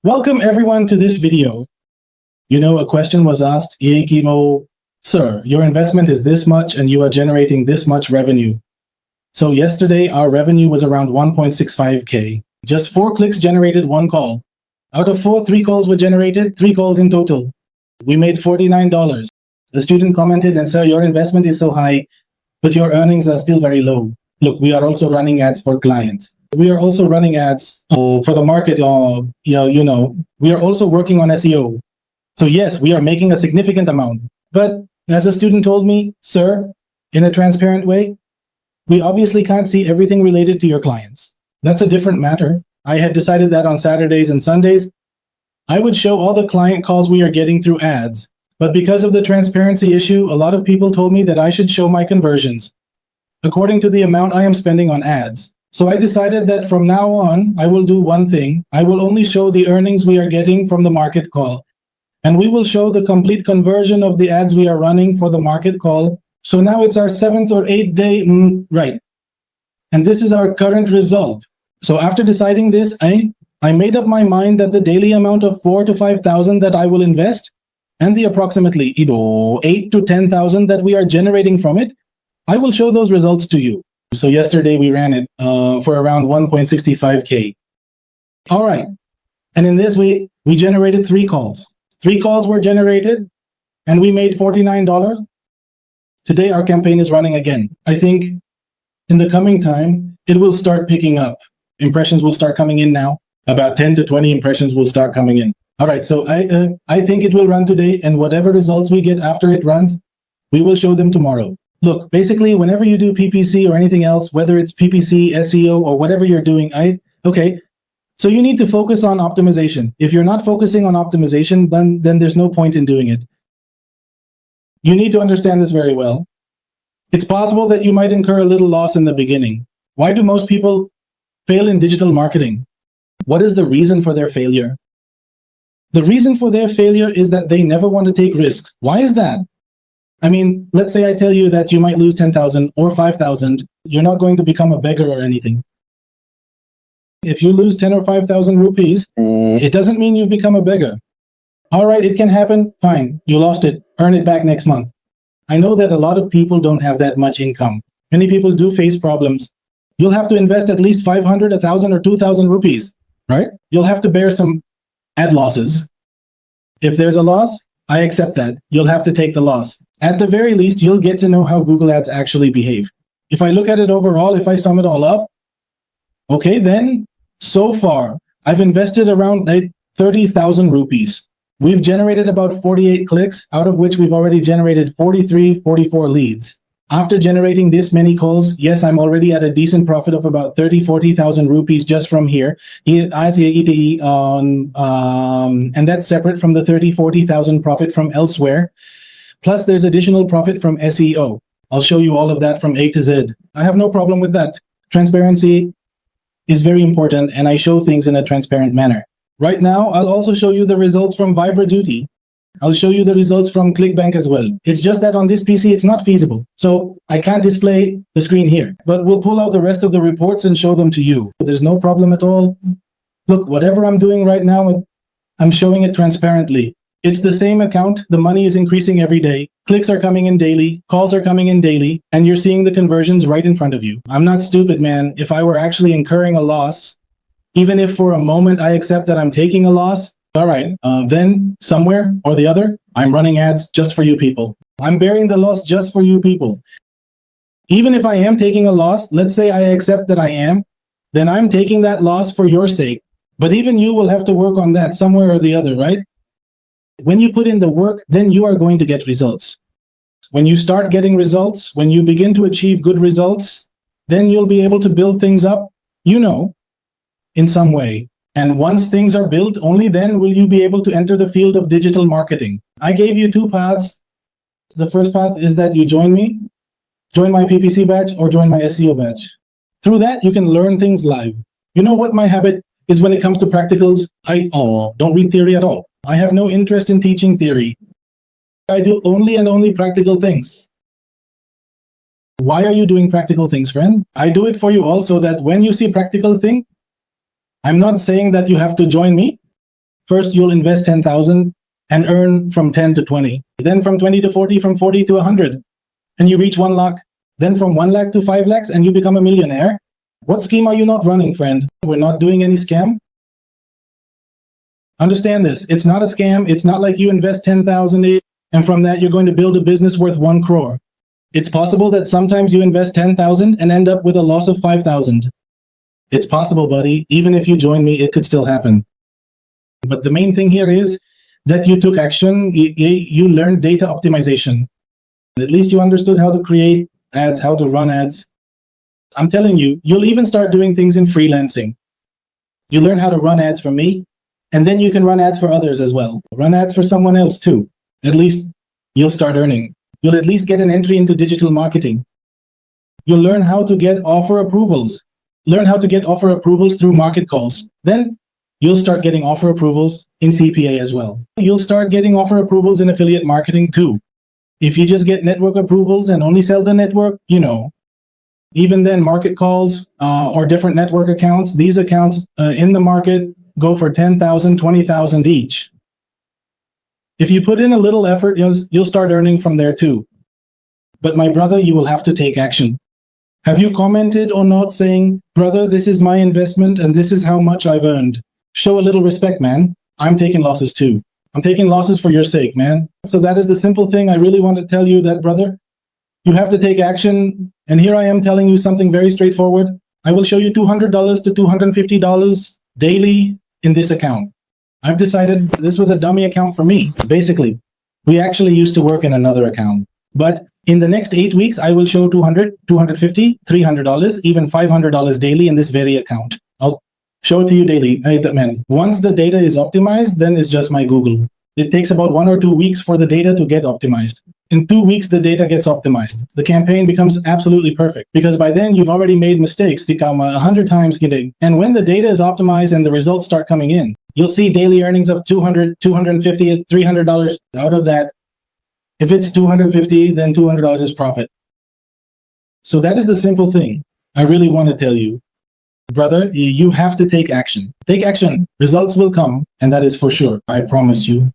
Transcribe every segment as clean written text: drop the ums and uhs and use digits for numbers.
Welcome everyone to this video. A question was asked, Sir, your investment is this much and you are generating this much revenue. So yesterday our revenue was around 1.65K. Just 4 clicks generated 1 call. Out of 4, 3 calls were generated, 3 calls in total. We made $49. A student commented, and sir, your investment is so high, but your earnings are still very low. Look, we are also running ads for clients. We are also running ads for the market. We are also working on SEO. So yes, we are making a significant amount. But as a student told me, sir, in a transparent way, we obviously can't see everything related to your clients. That's a different matter. I had decided that on Saturdays and Sundays, I would show all the client calls we are getting through ads. But because of the transparency issue, a lot of people told me that I should show my conversions according to the amount I am spending on ads. So I decided that from now on, I will do one thing. I will only show the earnings we are getting from the market call. And we will show the complete conversion of the ads we are running for the market call. So now it's our 7th or 8th day, right. And this is our current result. So after deciding this, I made up my mind that the daily amount of 4,000 to 5,000 that I will invest and the approximately 8,000 to 10,000 that we are generating from it, I will show those results to you. So yesterday we ran it for around 1.65K. All right. And in this we generated 3 calls. 3 calls were generated and we made $49. Today our campaign is running again. I think in the coming time, it will start picking up. Impressions will start coming in now. About 10 to 20 impressions will start coming in. All right. So I think it will run today, and whatever results we get after it runs, we will show them tomorrow. Look, basically, whenever you do PPC or anything else, whether it's PPC, SEO, or whatever you're doing, so you need to focus on optimization. If you're not focusing on optimization, then there's no point in doing it. You need to understand this very well. It's possible that you might incur a little loss in the beginning. Why do most people fail in digital marketing? What is the reason for their failure? The reason for their failure is that they never want to take risks. Why is that? I mean, let's say I tell you that you might lose 10,000 or 5,000. You're not going to become a beggar or anything. If you lose 10 or 5,000 rupees, it doesn't mean you've become a beggar. All right, it can happen. Fine. You lost it. Earn it back next month. I know that a lot of people don't have that much income. Many people do face problems. You'll have to invest at least 500, 1,000 or 2,000 rupees, right? You'll have to bear some ad losses. If there's a loss, I accept that. You'll have to take the loss. At the very least, you'll get to know how Google Ads actually behave. If I look at it overall, if I sum it all up, okay, then so far, I've invested around 30,000 rupees. We've generated about 48 clicks, out of which we've already generated 43, 44 leads. After generating this many calls, yes, I'm already at a decent profit of about 30, 40,000 rupees just from here. And that's separate from the 30, 40,000 profit from elsewhere. Plus, there's additional profit from SEO. I'll show you all of that from A to Z. I have no problem with that. Transparency is very important, and I show things in a transparent manner. Right now, I'll also show you the results from VibraDuty. I'll show you the results from ClickBank as well. It's just that on this PC, it's not feasible. So I can't display the screen here, but we'll pull out the rest of the reports and show them to you. There's no problem at all. Look, whatever I'm doing right now, I'm showing it transparently. It's the same account. The money is increasing every day. Clicks are coming in daily. Calls are coming in daily. And you're seeing the conversions right in front of you. I'm not stupid, man. If I were actually incurring a loss, even if for a moment I accept that I'm taking a loss, all right, then somewhere or the other, I'm running ads just for you people. I'm bearing the loss just for you people. Even if I am taking a loss, let's say I accept that I am, then I'm taking that loss for your sake. But even you will have to work on that somewhere or the other, right? When you put in the work, then you are going to get results. When you start getting results, when you begin to achieve good results, then you'll be able to build things up, in some way. And once things are built, only then will you be able to enter the field of digital marketing. I gave you 2 paths. The first path is that you join me, join my PPC batch, or join my SEO batch. Through that, you can learn things live. You know what my habit is when it comes to practicals? I don't read theory at all. I have no interest in teaching theory. I do only and only practical things. Why are you doing practical things, friend? I do it for you all so that when you see practical thing, I'm not saying that you have to join me. First, you'll invest 10,000 and earn from 10 to 20. Then from 20 to 40, from 40 to 100. And you reach 1 lakh. Then from 1 lakh to 5 lakhs and you become a millionaire. What scheme are you not running, friend? We're not doing any scam. Understand this. It's not a scam. It's not like you invest 10,000 and from that you're going to build a business worth 1 crore. It's possible that sometimes you invest 10,000 and end up with a loss of 5,000. It's possible, buddy. Even if you join me, it could still happen. But the main thing here is that you took action. You learned data optimization. At least you understood how to create ads, how to run ads. I'm telling you, you'll even start doing things in freelancing. You learn how to run ads for me, and then you can run ads for others as well. Run ads for someone else too. At least you'll start earning. You'll at least get an entry into digital marketing. You'll learn how to get offer approvals. Learn how to get offer approvals through market calls. Then you'll start getting offer approvals in CPA as well. You'll start getting offer approvals in affiliate marketing too. If you just get network approvals and only sell the network, even then market calls or different network accounts, these accounts in the market go for 10,000, 20,000 each. If you put in a little effort, you'll start earning from there too. But my brother, you will have to take action. Have you commented or not saying, brother, this is my investment and this is how much I've earned? Show a little respect, man. I'm taking losses too. I'm taking losses for your sake, man. So that is the simple thing I really want to tell you, that brother. You have to take action. And here I am telling you something very straightforward. I will show you $200 to $250 daily in this account. I've decided this was a dummy account for me. Basically, we actually used to work in another account. But in the next 8 weeks, I will show $200, $250, $300, even $500 daily in this very account. I'll show it to you daily. Man, once the data is optimized, then it's just my Google. It takes about 1 or 2 weeks for the data to get optimized. In 2 weeks, the data gets optimized. The campaign becomes absolutely perfect because by then you've already made mistakes to come 100 times. And when the data is optimized and the results start coming in, you'll see daily earnings of $200, $250, $300 out of that. If it's $250, then $200 is profit. So that is the simple thing I really want to tell you. Brother, you have to take action. Take action. Results will come, and that is for sure. I promise you.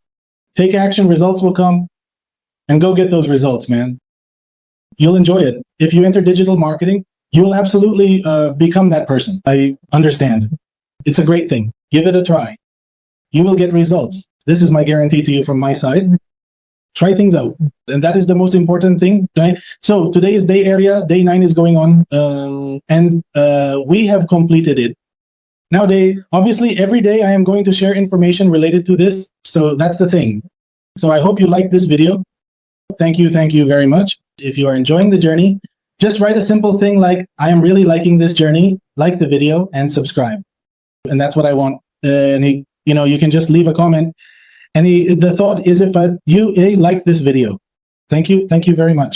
Take action, results will come, and go get those results, man. You'll enjoy it. If you enter digital marketing, you will absolutely become that person. I understand. It's a great thing. Give it a try. You will get results. This is my guarantee to you from my side. Try things out. And that is the most important thing. Right? So today is day area. Day 9 is going on. And we have completed it. Now, obviously, every day I am going to share information related to this. So that's the thing. So I hope you liked this video. Thank you very much. If you are enjoying the journey, just write a simple thing like, I am really liking this journey, like the video, and subscribe. And that's what I want. And you can just leave a comment. And the thought is if you like this video. Thank you very much.